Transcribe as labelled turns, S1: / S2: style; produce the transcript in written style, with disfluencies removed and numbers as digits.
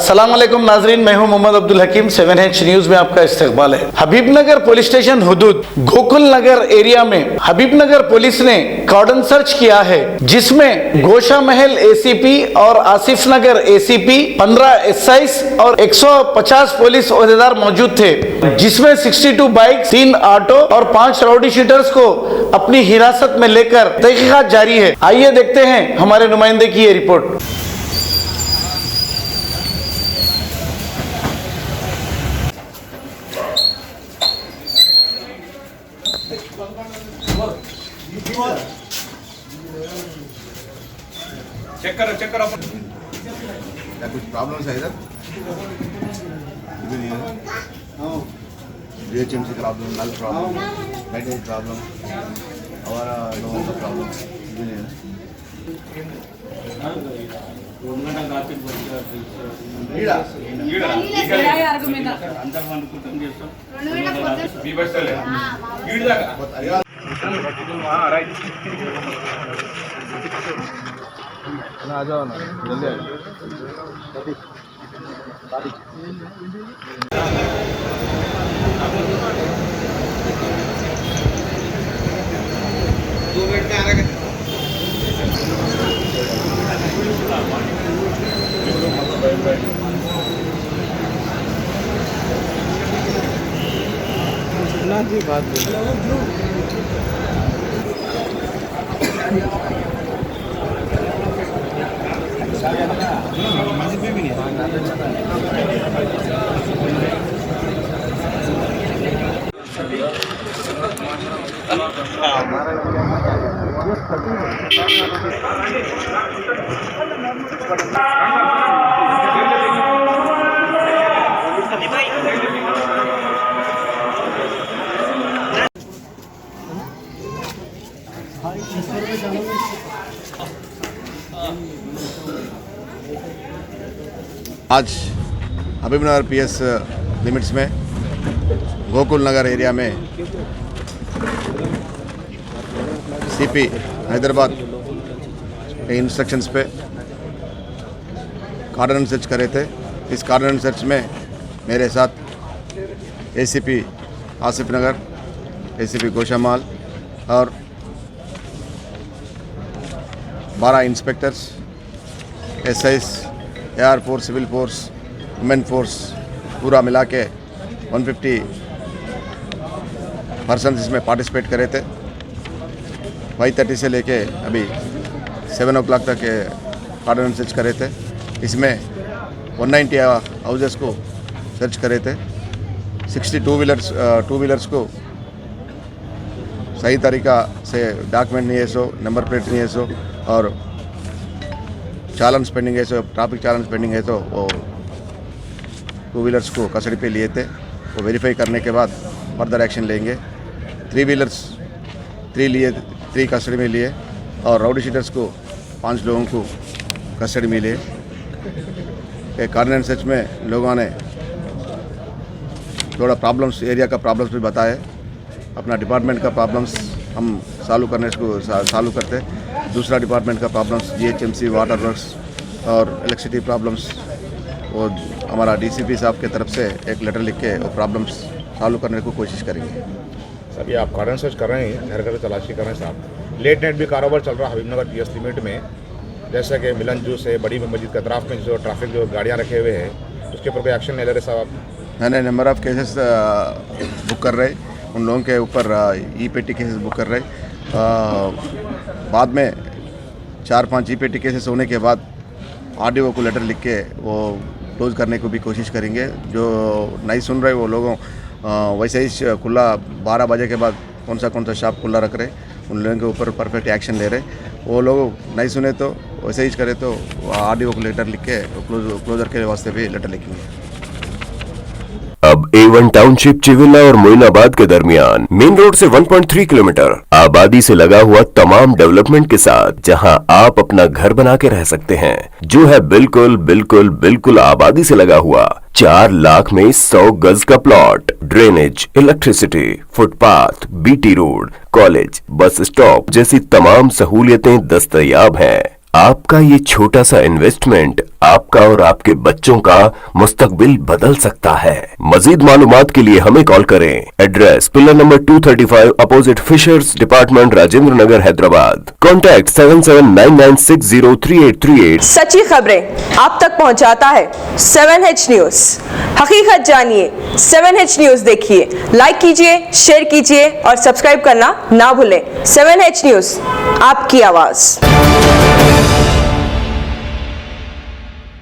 S1: अस्सलाम वालेकुम नाजरीन, मैं हूं मोहम्मद अब्दुल हकीम। 7H न्यूज में आपका इस्तकबाल है। हबीबनगर पुलिस स्टेशन हुदूद गोकुल नगर एरिया में हबीबनगर पुलिस ने कॉर्डन सर्च किया है, जिसमें गोशा महल एसीपी और आसिफ नगर एसीपी, 15 एसआईस और 150 पुलिस ओहदेदार मौजूद थे, जिसमें 62 बाइक, 3 ऑटो और 5 राउडी शीटर्स को अपनी हिरासत में लेकर तहकीकात जारी है। आइए देखते हैं हमारे नुमाइंदे की ये रिपोर्ट।
S2: चेक करो
S3: क्या कुछ प्रॉब्लम्स है इधर? GHMC प्रॉब्लम, नल प्रॉब्लम, मेंटेनेंस प्रॉब्लम और लोगों का प्रॉब्लम आ जाओ ना जल्दी आज हबीबनगर पीएस लिमिट्स में गोकुल नगर एरिया में सीपी हैदराबाद के इंस्ट्रक्शंस पे कार्डन सर्च करे थे। इस कार्डन सर्च में मेरे साथ एसीपी आसिफ नगर, एसीपी गोशामाल और 12 inspectors, SIs, AR force, civil force, women force पूरा मिला के 150 पर्सन इसमें पार्टिसिपेट करे थे। 5:30 से लेके अभी 7 o'clock तक कार्डन सर्च करे थे। इसमें 190 हाउसेस को सर्च करे थे। 60 टू व्हीलर्स को सही तरीका से डॉक्यूमेंट नहीं है सो, नंबर प्लेट नहीं है सो और चालान पेंडिंग है सो, ट्रैफिक चालान पेंडिंग है तो वो 2 व्हीलर्स को कस्टडी पे लिए थे। वो वेरीफाई करने के बाद फर्दर एक्शन लेंगे। 3 व्हीलर्स 3 कस्टडी में लिए और राउडी शीटर्स को 5 लोगों को कस्टडी में लिए। कार्डन सर्च में लोगों ने थोड़ा प्रॉब्लम्स, एरिया का प्रॉब्लम्स भी बताए। अपना डिपार्टमेंट का प्रॉब्लम्स हम सॉल्व करते। दूसरा डिपार्टमेंट का प्रॉब्लम्स GHMC, वाटर वर्क्स और इलेक्ट्रिसिटी प्रॉब्लम्स, वो हमारा DCP साहब के तरफ से एक लेटर लिख के वो प्रॉब्लम्स सॉल्व करने को कोशिश करेंगे।
S2: सर, ये आप कार्डन सर्च कर रहे हैं, घर घर तलाशी कर रहे हैं साहब। लेट नाइट भी कारोबार चल रहा है हबीबनगर पीएस लिमिट में, जैसे कि मिलन जूस है, बड़ी मस्जिद के अतराफ में जो ट्रैफिक जो गाड़ियाँ रखे हुए हैं, उसके ऊपर कोई एक्शन नहीं ले रहे साहब आप?
S3: मैंने नंबर ऑफ़ केसेस बुक कर रहे, उन लोगों के ऊपर EPT केसेस बुक कर रहे। बाद में 4-5 EPT केसेस होने के बाद RDO को लेटर लिख के वो क्लोज करने को भी कोशिश करेंगे। जो नहीं सुन रहे वो लोगों वैसे ही खुला 12 बजे के बाद कौन सा शॉप खुला रख रहे, उन लोगों के ऊपर परफेक्ट एक्शन ले रहे। वो लोग नहीं सुने तो वैसे ही करे तो RDO को लेटर लिख के क्लोजर के वास्ते भी लेटर लिखेंगे।
S4: अब A1 टाउनशिप चिविला और मोइनाबाद के दरमियान मेन रोड से 1.3 किलोमीटर आबादी से लगा हुआ तमाम डेवलपमेंट के साथ जहां आप अपना घर बना के रह सकते हैं, जो है बिल्कुल आबादी से लगा हुआ। 4 लाख में 100 गज का plot, drainage, electricity, footpath, BT road, college, bus stop जैसी तमाम सहूलियतें दस्तयाब हैं। आपका ये छोटा सा इन्वेस्टमेंट आपका और आपके बच्चों का मुस्तकबिल बदल सकता है। मजीद मालूमात के लिए हमें कॉल करें। Address pillar number 235 opposite fishers department, Rajendra Nagar, Hyderabad. Contact 7799603838।
S5: सच्ची खबरें आप तक पहुंचाता है 7H न्यूज। हकीकत जानिए, 7H न्यूज देखिए, लाइक कीजिए, शेयर कीजिए और सब्सक्राइब करना ना भूलें। 7H न्यूज, आपकी आवाज।